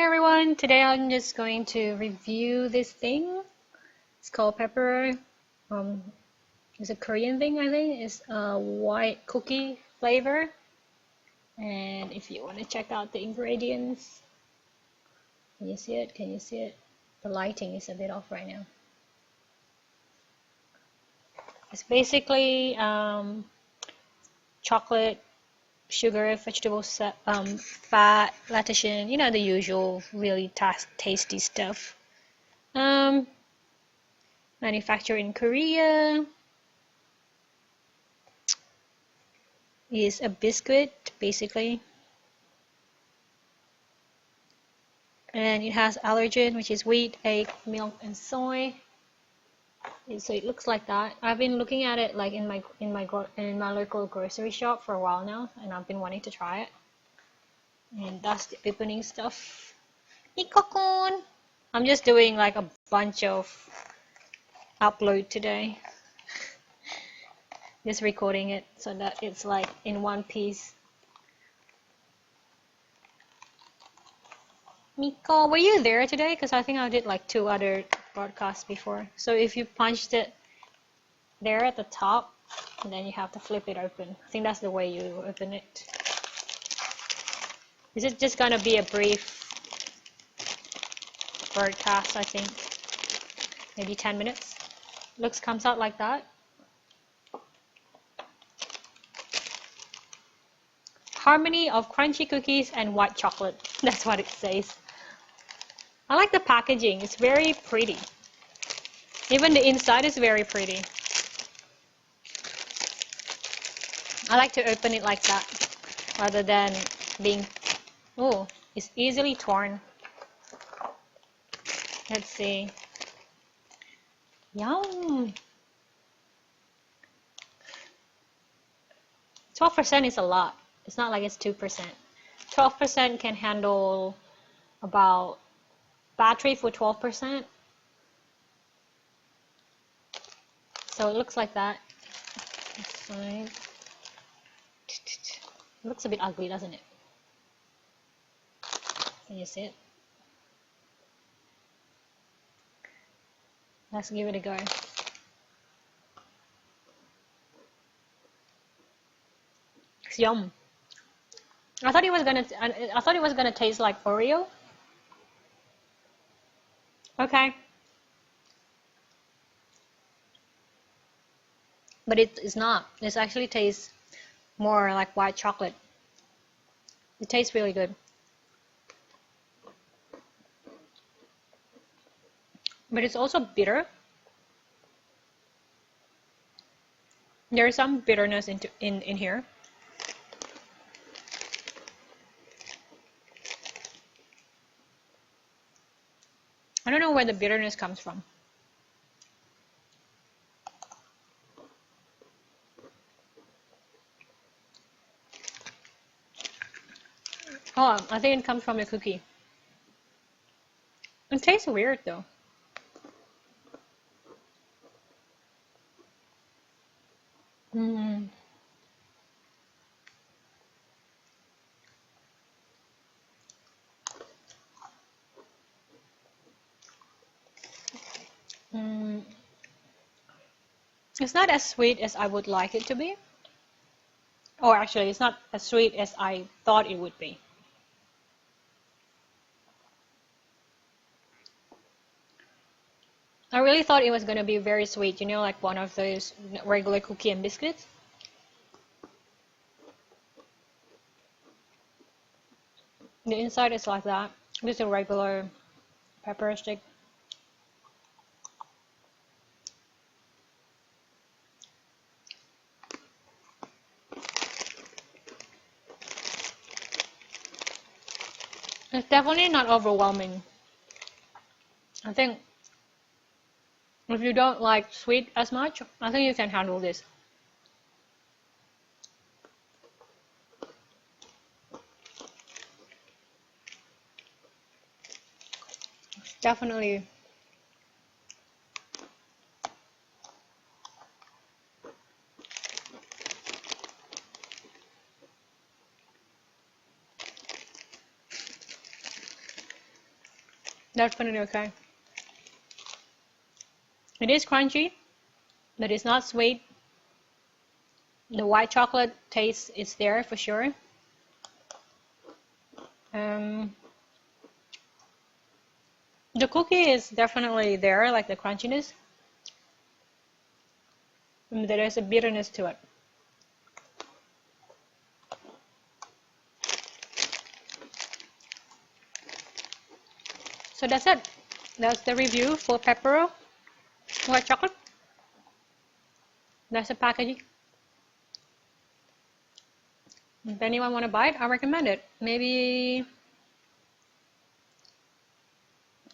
everyone, today I'm just going to review this thing. It's called PEPERO. It's a Korean thing, I think. It's a white cookie flavor. And if you want to check out the ingredients, can you see it? Can you see it? The lighting is a bit off right now. It's basically chocolate, sugar, vegetable fat, lecithin, you know, the usual really tasty stuff. Manufactured in Korea. Is a biscuit basically, and it has allergen, which is wheat, egg, milk, and soy. So it looks like that. I've been looking at it like in my local grocery shop for a while now, and I've been wanting to try it. And that's the opening stuff. Nikokon! I'm just doing like a bunch of upload today. Just recording it so that it's like in one piece. Miko, were you there today? Because I think I did like 2 other broadcasts before. So if you punched it there at the top, and then you have to flip it open. I think that's the way you open it. This is just gonna be a brief broadcast, I think. Maybe 10 minutes. Comes out like that. Harmony of crunchy cookies and white chocolate. That's what it says. I like the packaging. It's very pretty. Even the inside is very pretty. I like to open it like that rather than being... Oh, it's easily torn. Let's see. Yum! 12% is a lot. It's not like it's 2%. 12% can handle about battery for 12%. So it looks like that. It looks a bit ugly, doesn't it? Can you see it? Let's give it a go. It's yum. I thought it was gonna taste like Oreo. Okay. But it's not. It actually tastes more like white chocolate. It tastes really good. But it's also bitter. There's some bitterness in here. I don't know where the bitterness comes from. Oh, I think it comes from the cookie. It tastes weird though. It's not as sweet as I would like it to be. Or actually, it's not as sweet as I thought it would be. I really thought it was going to be very sweet, you know, like one of those regular cookie and biscuits. The inside is like that. Just a regular pepper stick. It's definitely not overwhelming. I think if you don't like sweet as much, I think you can handle this. Definitely. Definitely okay. It is crunchy, but it's not sweet. The white chocolate taste is there for sure. Um, the cookie is definitely there, like the crunchiness. And there is a bitterness to it. So that's it. That's the review for PEPERO white chocolate. That's the packaging. If anyone want to buy it, I recommend it. Maybe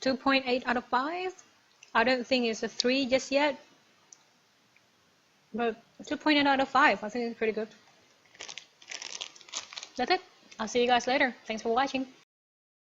2.8 out of 5. I don't think it's a 3 just yet, but 2.8 out of 5. I think it's pretty good. That's it. I'll see you guys later. Thanks for watching.